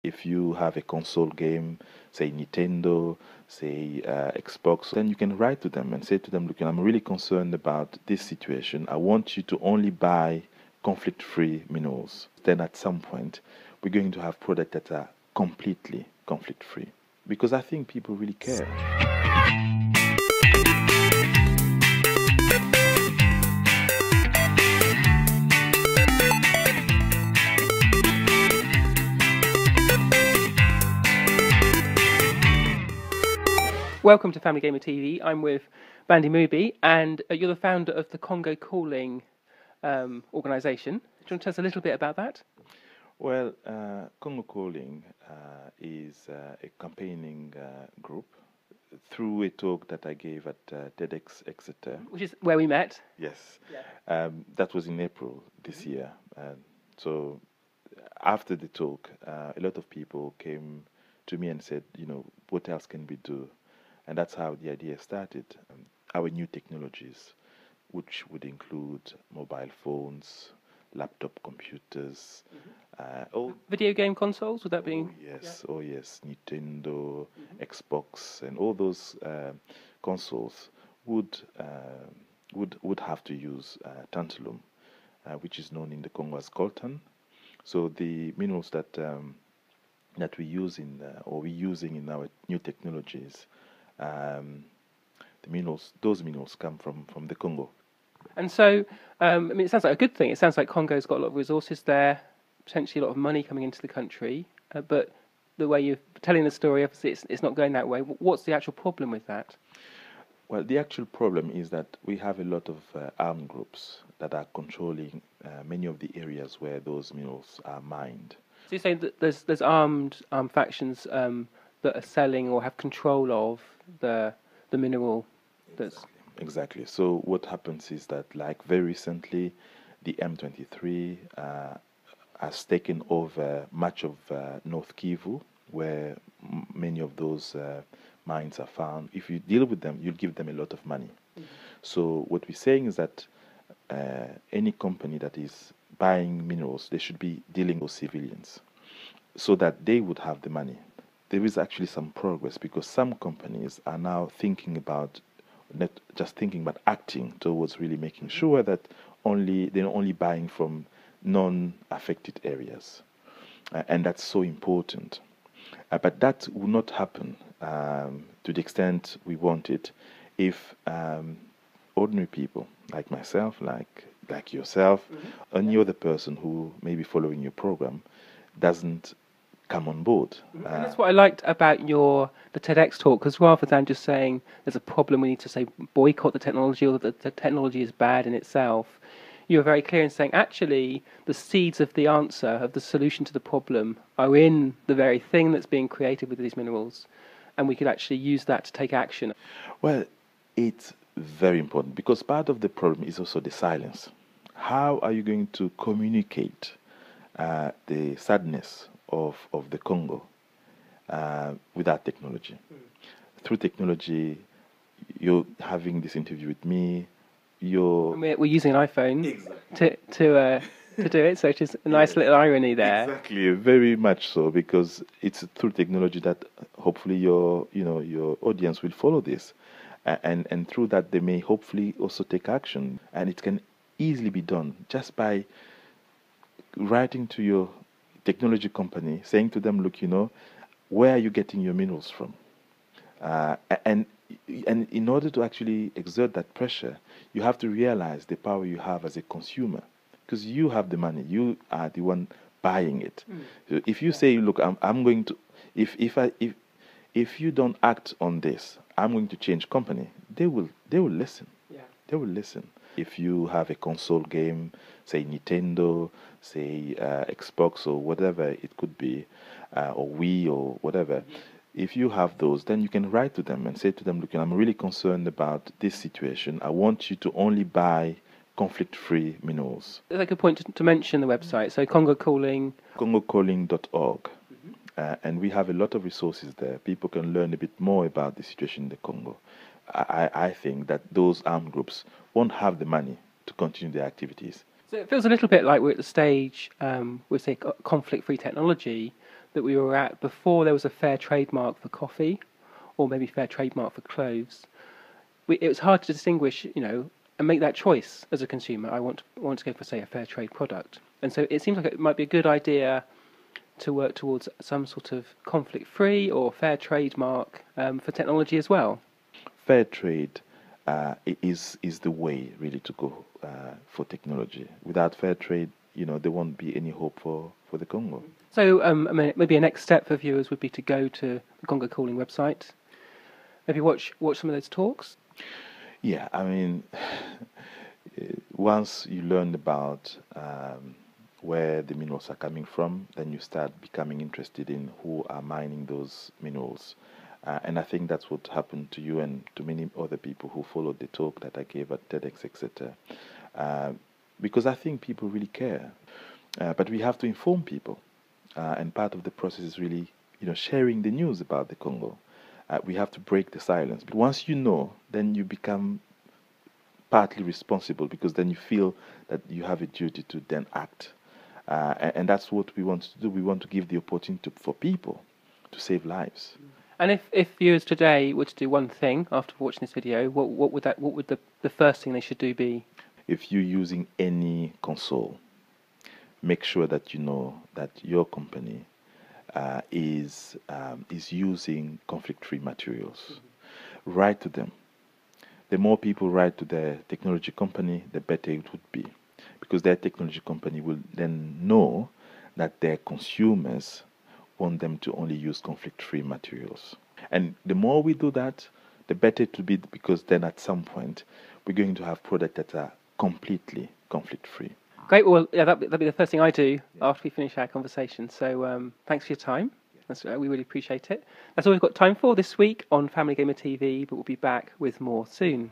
If you have a console game, say Nintendo, say Xbox, then you can write to them and say to them, look, I'm really concerned about this situation. I want you to only buy conflict-free minerals. Then at some point, we're going to have products that are completely conflict-free. Because I think people really care. Welcome to Family Gamer TV. I'm with Bandi Mbubi, and you're the founder of the CongoCalling organisation. Do you want to tell us a little bit about that? Well, CongoCalling is a campaigning group through a talk that I gave at TEDx Exeter. Which is where we met. Yes. Yeah. That was in April this year. So after the talk, a lot of people came to me and said, what else can we do? And that's how the idea started. Our new technologies, which would include mobile phones, laptop computers, video game consoles, would that be? Oh yes, Nintendo, Xbox, and all those consoles would have to use tantalum, which is known in the Congo as coltan. So the minerals that that we use we're using in our new technologies, those minerals come from the Congo. And so, it sounds like a good thing. It sounds like Congo's got a lot of resources there, potentially a lot of money coming into the country. But the way you're telling the story, obviously, it's not going that way. What's the actual problem with that? Well, the actual problem is that we have a lot of armed groups that are controlling many of the areas where those minerals are mined. So you're saying that there's armed factions that are selling or have control of the mineral that's... Exactly. So what happens is that, like very recently, the M23 has taken over much of North Kivu, where many of those mines are found. If you deal with them, you'll give them a lot of money. So what we're saying is that any company that is buying minerals, they should be dealing with civilians so that they would have the money. There is actually some progress because some companies are now thinking about not just thinking but acting towards really making sure that they're only buying from non-affected areas, and that's so important. But that will not happen to the extent we want it if ordinary people like myself, like yourself, any other person who may be following your program doesn't come on board. And that's what I liked about the TEDx talk, because rather than just saying there's a problem, we need to say boycott the technology or that the technology is bad in itself, you were very clear in saying actually the seeds of the answer, of the solution to the problem, are in the very thing that's being created with these minerals, and we could actually use that to take action. Well, it's very important because part of the problem is also the silence. How are you going to communicate the sadness of the Congo without technology? Through technology, you're having this interview with me. We're using an iPhone to do it, so it's just a nice little irony there. Exactly, very much so, because it's through technology that hopefully your audience will follow this, and through that they may hopefully also take action, and it can easily be done just by writing to your technology company, saying to them, look, where are you getting your minerals from? And in order to actually exert that pressure, you have to realize the power you have as a consumer, because you have the money, you are the one buying it. So if you say, look, I'm going to, if you don't act on this, I'm going to change company, they will listen. Yeah. They will listen. If you have a console game, say Nintendo, say Xbox or whatever it could be, or Wii or whatever, if you have those, then you can write to them and say to them, look, I'm really concerned about this situation. I want you to only buy conflict-free minerals. That's a good point to mention the website. So CongoCalling. CongoCalling.org. And we have a lot of resources there. People can learn a bit more about the situation in the Congo. I think that those armed groups won't have the money to continue their activities. So it feels a little bit like we're at the stage with, say, conflict-free technology, that we were at before there was a fair trademark for coffee, or maybe fair trademark for clothes. It was hard to distinguish, and make that choice as a consumer. I want to go for, say, a fair trade product. And so it seems like it might be a good idea to work towards some sort of conflict-free or fair trademark for technology as well. Fair trade is the way really to go for technology. Without fair trade, there won't be any hope for the Congo. So maybe a next step for viewers would be to go to the CongoCalling website, maybe watch some of those talks. Yeah, I mean, once you learn about where the minerals are coming from, then you start becoming interested in who are mining those minerals. And I think that's what happened to you and to many other people who followed the talk that I gave at TEDx, etc. Because I think people really care. But we have to inform people. And part of the process is really, sharing the news about the Congo. We have to break the silence. But once you know, then you become partly responsible, because then you feel that you have a duty to then act. And that's what we want to do. We want to give the opportunity for people to save lives. And if viewers today were to do one thing after watching this video, what would the first thing they should do be? If you're using any console, make sure that you know that your company is using conflict-free materials. Write to them. The more people write to their technology company, the better it would be, because their technology company will then know that their consumers want them to only use conflict-free materials. And the more we do that, the better it will be, because then at some point we're going to have products that are completely conflict-free. Great. Well, yeah, that'll be the first thing I do after we finish our conversation. So thanks for your time. We really appreciate it. That's all we've got time for this week on Family Gamer TV, but we'll be back with more soon.